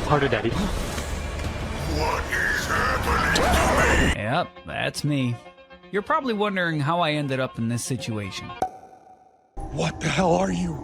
Harder, Daddy. What is happening to me? Yep, that's me. You're probably wondering how I ended up in this situation. What the hell are you?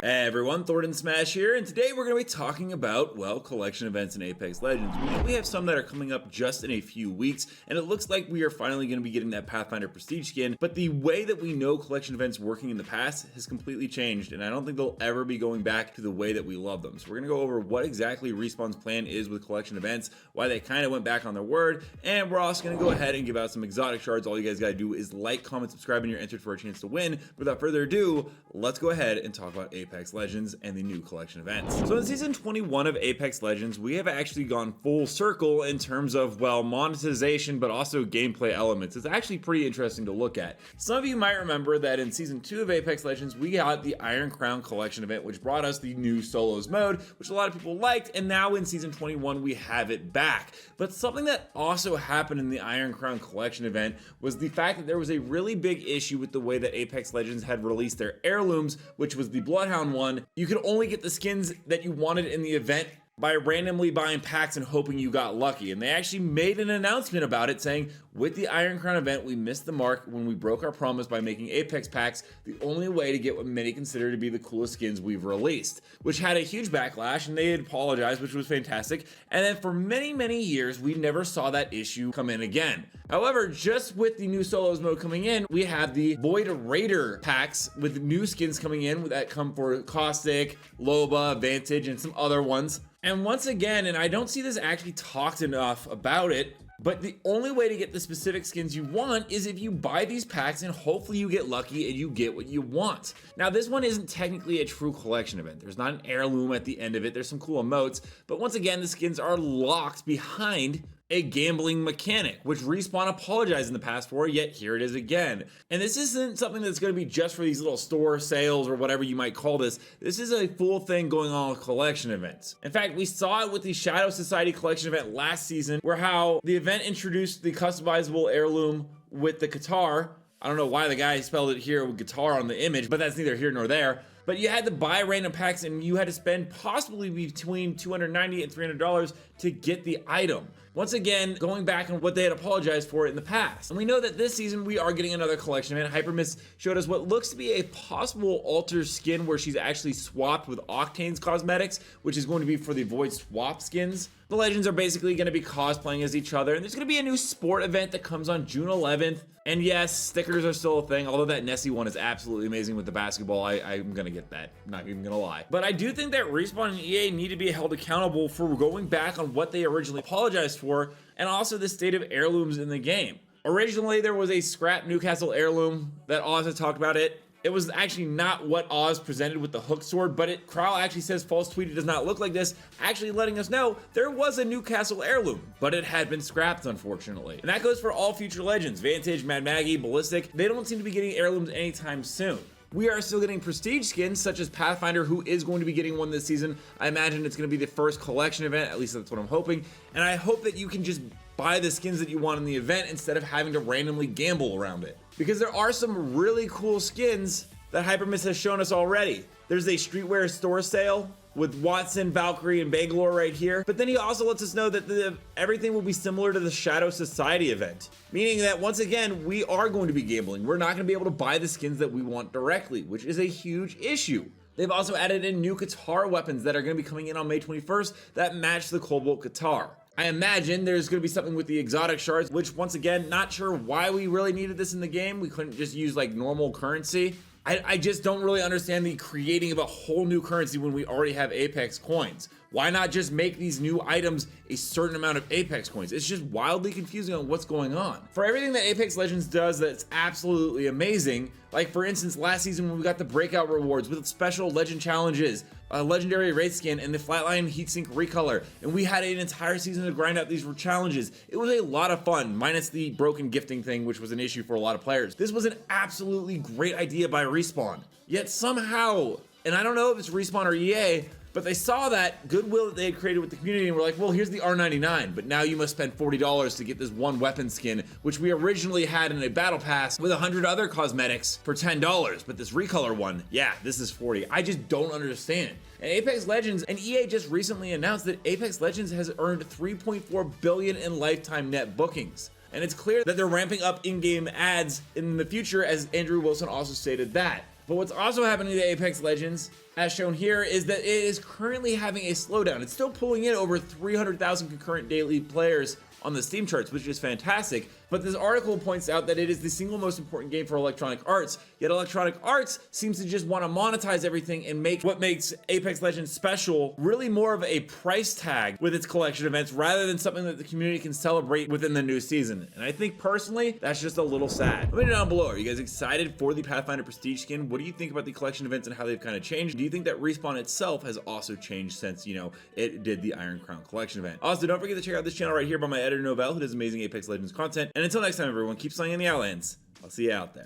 Hey everyone, Thordan Smash here, and today we're going to be talking about, well, collection events in Apex Legends. We have some that are coming up just in a few weeks, and it looks like we are finally going to be getting that Pathfinder Prestige skin, but the way that we know collection events working in the past has completely changed, and I don't think they'll ever be going back to the way that we love them. So we're going to go over what exactly Respawn's plan is with collection events, why they kind of went back on their word, and we're also going to go ahead and give out some exotic shards. All you guys got to do is like, comment, subscribe, and you're entered for a chance to win. Without further ado, let's go ahead and talk about Apex Legends and the new collection events. So in season 21 of Apex Legends, we have actually gone full circle in terms of, well, monetization, but also gameplay elements. It's actually pretty interesting to look at. Some of you might remember that in season 2 of Apex Legends, we got the Iron Crown collection event, which brought us the new solos mode, which a lot of people liked, and now in season 21, we have it back. But something that also happened in the Iron Crown collection event was the fact that there was a really big issue with the way that Apex Legends had released their Heirlooms, which was the Bloodhound one. You could only get the skins that you wanted in the event by randomly buying packs and hoping you got lucky. And they actually made an announcement about it saying, with the Iron Crown event, we missed the mark when we broke our promise by making Apex packs the only way to get what many consider to be the coolest skins we've released, which had a huge backlash, and they had apologized, which was fantastic. And then for many, many years, we never saw that issue come in again. However, just with the new solos mode coming in, we have the Void Raider packs with new skins coming in that come for Caustic, Loba, Vantage, and some other ones. And once again, and I don't see this actually talked enough about it, but the only way to get the specific skins you want is if you buy these packs and hopefully you get lucky and you get what you want. Now, this one isn't technically a true collection event. There's not an heirloom at the end of it. There's some cool emotes, but once again, the skins are locked behind a gambling mechanic, which Respawn apologized in the past for, yet here it is again. And this isn't something that's going to be just for these little store sales or whatever you might call this. This is a full thing going on with collection events. In fact, we saw it with the Shadow Society collection event last season, where how the event introduced the customizable heirloom with the guitar. I don't know why the guy spelled it here with guitar on the image, but that's neither here nor there. But you had to buy random packs and you had to spend possibly between $290 and $300 to get the item. Once again, going back on what they had apologized for in the past. And we know that this season we are getting another collection event. Hypermiss showed us what looks to be a possible alter skin where she's actually swapped with Octane's cosmetics, which is going to be for the Void swap skins. The Legends are basically going to be cosplaying as each other, and there's going to be a new sport event that comes on June 11th. And yes, stickers are still a thing, although that Nessie one is absolutely amazing with the basketball. I'm going to get that, not even going to lie. But I do think that Respawn and EA need to be held accountable for going back on what they originally apologized for, and also the state of heirlooms in the game. Originally, there was a scrap Newcastle heirloom that Oz had talked about it. It was actually not what Oz presented with the hook sword, but Kral actually says false tweeted does not look like this, actually letting us know there was a Newcastle heirloom, but it had been scrapped, unfortunately. And that goes for all future Legends. Vantage, Mad Maggie, Ballistic, they don't seem to be getting heirlooms anytime soon. We are still getting prestige skins, such as Pathfinder, who is going to be getting one this season. I imagine it's going to be the first collection event, at least that's what I'm hoping. And I hope that you can just buy the skins that you want in the event instead of having to randomly gamble around it. Because there are some really cool skins that Hypermiss has shown us already. There's a streetwear store sale with Watson, Valkyrie, and Bangalore right here. But then he also lets us know that everything will be similar to the Shadow Society event. Meaning that once again, we are going to be gambling. We're not going to be able to buy the skins that we want directly, which is a huge issue. They've also added in new Qatar weapons that are going to be coming in on May 21st that match the Cobalt Qatar. I imagine there's going to be something with the exotic shards, which once again, not sure why we really needed this in the game. We couldn't just use like normal currency. I just don't really understand the creating of a whole new currency when we already have Apex coins. Why not just make these new items a certain amount of Apex coins? It's just wildly confusing on what's going on. For everything that Apex Legends does that's absolutely amazing, like for instance last season when we got the breakout rewards with special legend challenges, a legendary Wraith skin, and the flatline heatsink recolor, and we had an entire season to grind out these challenges. It was a lot of fun, minus the broken gifting thing, which was an issue for a lot of players. This was an absolutely great idea by Respawn. Yet somehow, and I don't know if it's Respawn or EA, But they saw that goodwill that they had created with the community and were like, well, here's the R99, but now you must spend $40 to get this one weapon skin, which we originally had in a battle pass with 100 other cosmetics for $10. But this recolor one, yeah, this is $40. I just don't understand. And Apex Legends and EA just recently announced that Apex Legends has earned $3.4 billion in lifetime net bookings. And it's clear that they're ramping up in-game ads in the future, as Andrew Wilson also stated that. But what's also happening to Apex Legends, as shown here, is that it is currently having a slowdown. It's still pulling in over 300,000 concurrent daily players on the Steam charts, which is fantastic. But this article points out that it is the single most important game for Electronic Arts, yet Electronic Arts seems to just want to monetize everything and make what makes Apex Legends special really more of a price tag with its collection events rather than something that the community can celebrate within the new season. And I think personally, that's just a little sad. Let me know down below, are you guys excited for the Pathfinder Prestige skin? What do you think about the collection events and how they've kind of changed? Do you think that Respawn itself has also changed since, you know, it did the Iron Crown collection event? Also, don't forget to check out this channel right here by my editor Novell, who does amazing Apex Legends content. And until next time, everyone, keep slaying in the Outlands. I'll see you out there.